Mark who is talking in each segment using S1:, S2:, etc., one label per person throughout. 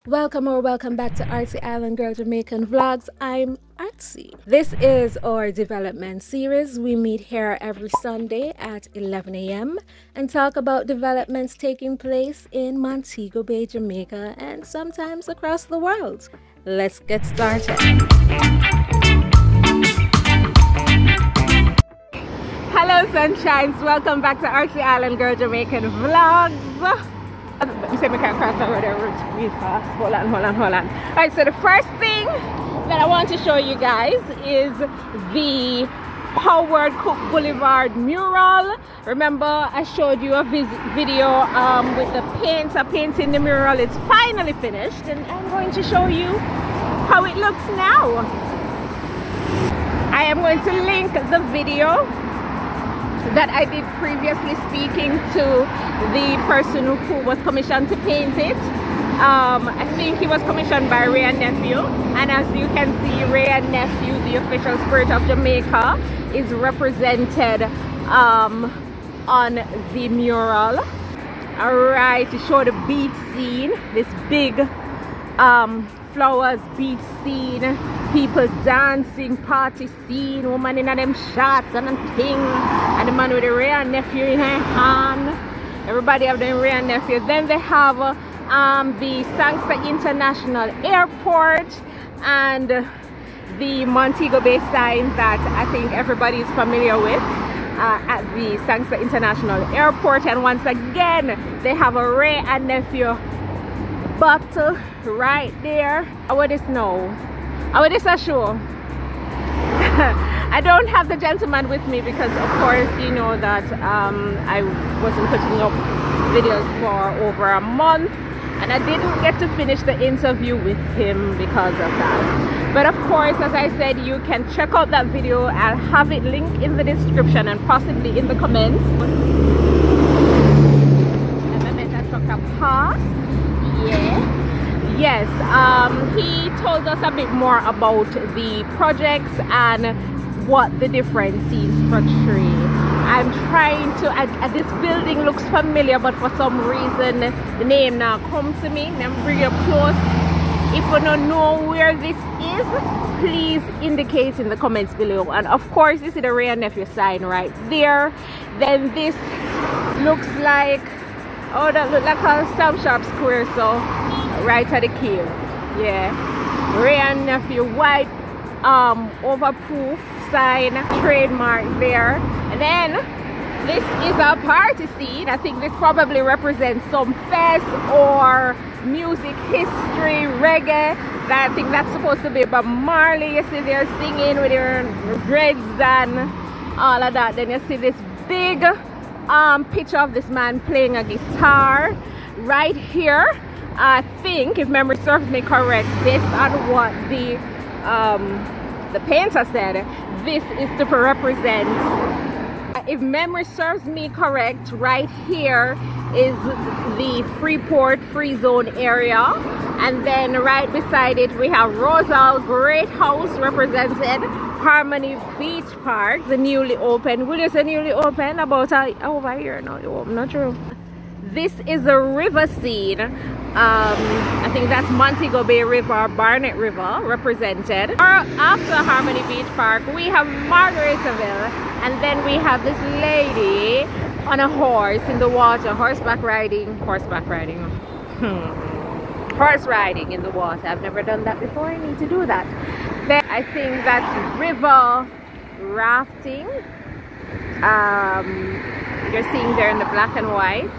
S1: Welcome or welcome back to Artsy Island Girl Jamaican Vlogs. I'm Artsy. This is our development series. We meet here every Sunday at 11 a.m. and talk about developments taking place in Montego Bay, Jamaica, and sometimes across the world. Let's get started. Hello sunshines, welcome back to Artsy Island Girl Jamaican Vlogs. You say we can't cross the road real fast. Hold on. Alright, so the first thing that I want to show you guys is the Howard Cooke Boulevard mural. Remember I showed you a video with the painting the mural. It's finally finished and I'm going to show you how it looks now. I am going to link the video that I did previously speaking to the person who was commissioned to paint it. I think he was commissioned by Ray and Nephew, and as you can see, Ray and Nephew, the official spirit of Jamaica, is represented on the mural. Alright, to show the beach scene, this big flowers beach scene, people dancing, party scene, woman in them shots and a thing, and the man with the Ray and Nephew in her hand. Everybody have the Ray and Nephew. Then they have the Sangster International Airport and the Montego Bay sign that I think everybody is familiar with at the Sangster International Airport. And once again, they have a Ray and Nephew bottle right there. How would this know? How would this a show? I don't have the gentleman with me because of course you know that I wasn't putting up videos for over a month and I didn't get to finish the interview with him because of that. But of course, as I said, you can check out that video. I'll have it linked in the description and possibly in the comments. And I met that truck a pass. Yeah. Yes, he told us a bit more about the projects and what the different scenes portray. I'm trying to, this building looks familiar, but for some reason the name now comes to me. I'm real close. If you don't know where this is, please indicate in the comments below. And of course, this is the Ray and Nephew sign right there. Then this looks like, oh, that looks like a Sam Sharp Square, so right at the cave. Yeah, Ray and Nephew white overproof sign, trademark there. And then this is a party scene. I think this probably represents some fest or music history, reggae. I think that's supposed to be Bob Marley. You see they're singing with their dreads and all of that. Then you see this big picture of this man playing a guitar right here. I think, if memory serves me correct, based on what the painter said, this is to represent, if memory serves me correct, right here is the Freeport Free Zone area, and then right beside it we have Rosal Great House represented, Harmony Beach Park, the newly opened. Will you say newly opened? About over here now, I'm not sure. This is a river scene. I think that's Montego Bay River, Barnett River represented. After Harmony Beach Park, we have Margaritaville, and then we have this lady on a horse in the water, horse riding in the water. I've never done that before. I need to do that. Then I think that's river rafting. You're seeing there in the black and white.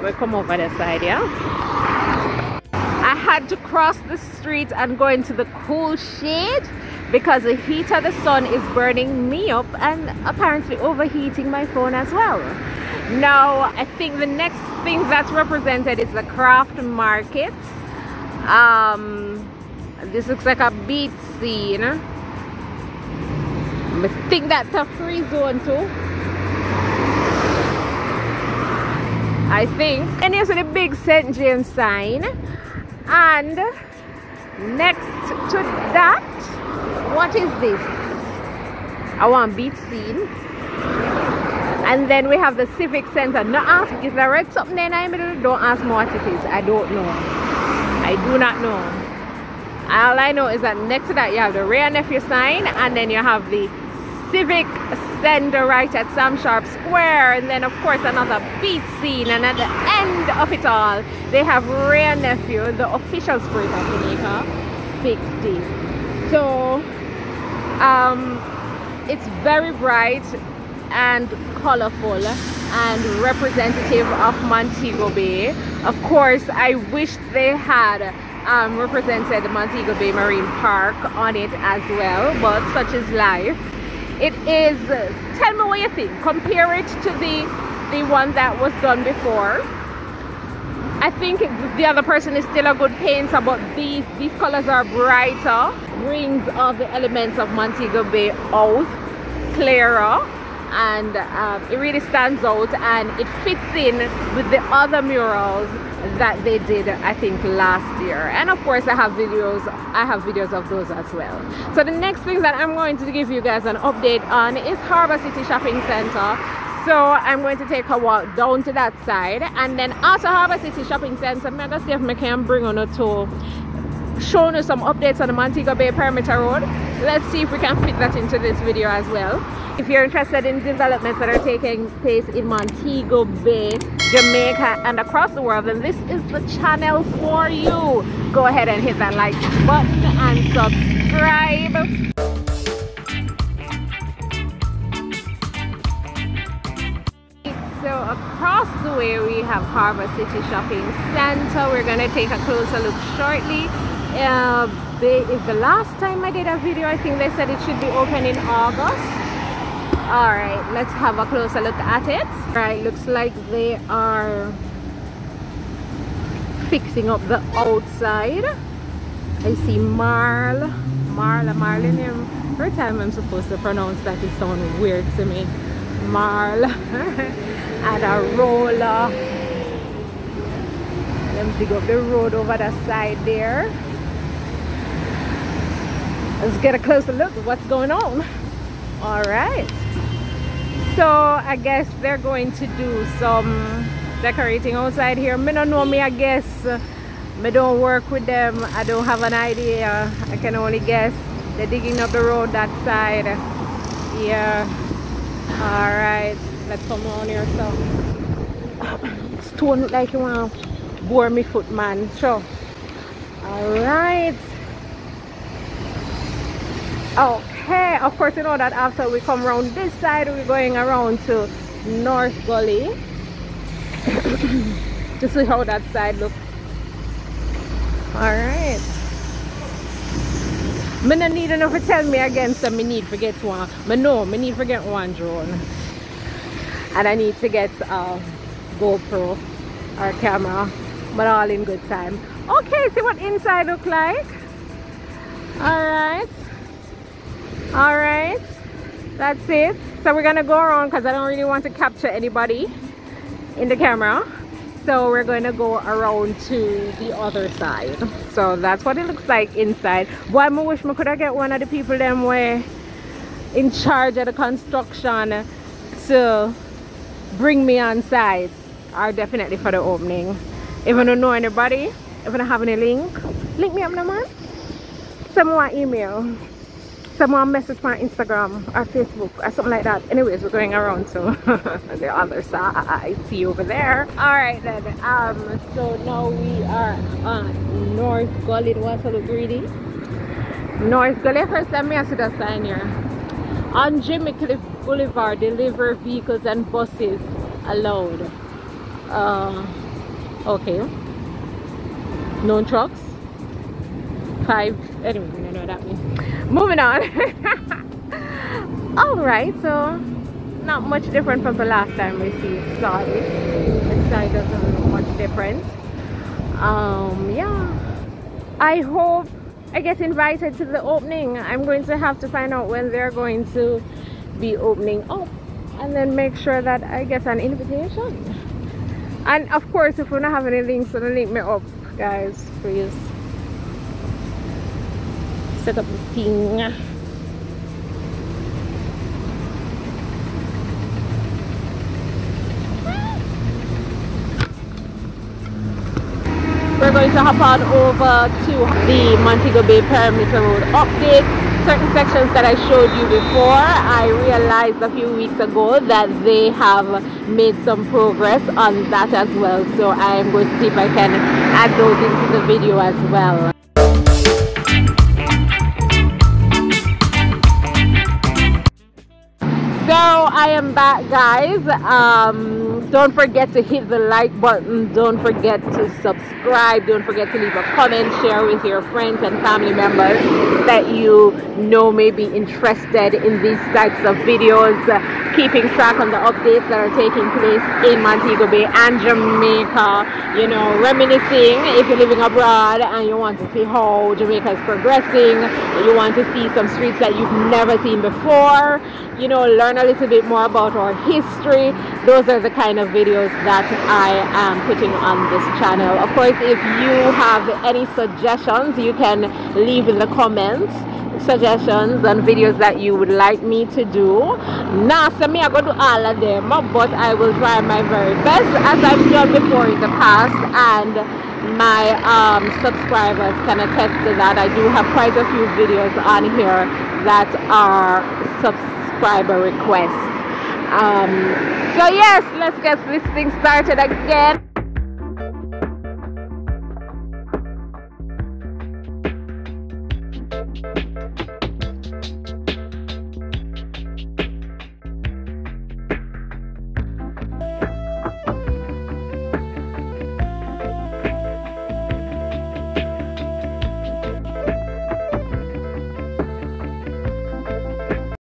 S1: We'll come over this side, yeah. I had to cross the street and go into the cool shade because the heat of the sun is burning me up and apparently overheating my phone as well. Now I think the next thing that's represented is the craft market. This looks like a beach scene. I think that's a free zone too, I think. And here's the big St. James sign. And next to that, what is this? I want beach scene. And then we have the Civic Center. Now ask, is there red something there in the middle? Don't ask me what it is. I don't know. I I do not know. All I know is that next to that you have the Ray and Nephew sign, and then you have the Civic Center right at Sam Sharp Square, and then of course another beach scene, and at the end of it all they have Ray and Nephew, the official spirit of Jamaica, 60. So it's very bright and colorful and representative of Montego Bay. Of course, I wish they had represented Montego Bay Marine Park on it as well, but such is life. It is, tell me what you think. Compare it to the one that was done before. I think the other person is still a good painter, but these colors are brighter, brings all the elements of Montego Bay out clearer, and it really stands out, and it fits in with the other murals that they did, I think, last year. And of course I have videos of those as well. So the next thing that I'm going to give you guys an update on is Harbour City Shopping Center. So I'm going to take a walk down to that side, and then after Harbour City Shopping Center, I'm gonna see if I can bring on a tour showing you some updates on the Montego Bay Perimeter Road. Let's see if we can fit that into this video as well. If you're interested in developments that are taking place in Montego Bay, Jamaica, and across the world, then this is the channel for you. Go ahead and hit that like button and subscribe. So across the way we have Harbour City Shopping Center. We're going to take a closer look shortly. If the last time I did a video, I think they said it should be open in August. Alright, let's have a closer look at it. Right, looks like they are fixing up the outside. I see Marlinium. Every time I'm supposed to pronounce that, it sounds weird to me. Marl and a roller. Let me dig up the road over the side there. Let's get a closer look at what's going on. All right, so I guess they're going to do some decorating outside here. Me don't know, I guess me don't work with them. I don't have an idea. I can only guess. They're digging up the road that side. Yeah. All right, let's come on here. So stone look like you want to bore me foot, man. Sure. All right. Okay, of course you know that after we come around this side, we're going around to North Gully to see how that side looks. All right. Me no need enough to tell me again, so me need to get one. Me know me need to get one drone, and I need to get a GoPro or camera, but all in good time. Okay, see what inside look like. All right. All right, that's it. So we're gonna go around because I don't really want to capture anybody in the camera, so we're going to go around to the other side. So that's what it looks like inside. Boy, I wish I could have get one of the people them were in charge of the construction to bring me on site, or definitely for the opening. If I don't know anybody, if I don't have any link me up, no man. Someone email, someone message my Instagram or Facebook or something like that. Anyways, we're going around to the other side. See you over there. All right then. So now we are on North Gully. Do I look greedy? North Gully. First time I see the sign here. On Jamaica Boulevard, deliver vehicles and buses allowed. Okay. No trucks. 5. Anyway, you know what that means. Moving on. All right, so not much different from the last time we saw this. This side doesn't look much different. Yeah, I hope I get invited to the opening. I'm going to have to find out when they're going to be opening up, and then make sure that I get an invitation. And of course, if we don't have any links, so link me up, guys, please. Set up the thing. we're going to hop on over to the Montego Bay Perimeter Road update. Certain sections that I showed you before, I realized a few weeks ago that they have made some progress on that as well. So I am going to see if I can add those into the video as well. So I am back, guys. Don't forget to hit the like button, don't forget to subscribe, don't forget to leave a comment, share with your friends and family members that you know may be interested in these types of videos, keeping track on the updates that are taking place in Montego Bay and Jamaica, you know, reminiscing if you're living abroad and you want to see how Jamaica is progressing, you want to see some streets that you've never seen before, you know, learn a little bit more about our history. Those are the kind of videos that I am putting on this channel. Of course, if you have any suggestions, you can leave in the comments suggestions on videos that you would like me to do. Now, so me I go do all of them, but I will try my very best as I've done before in the past, and my subscribers can attest to that. I do have quite a few videos on here that are subscriber requests. So yes, let's get this thing started again.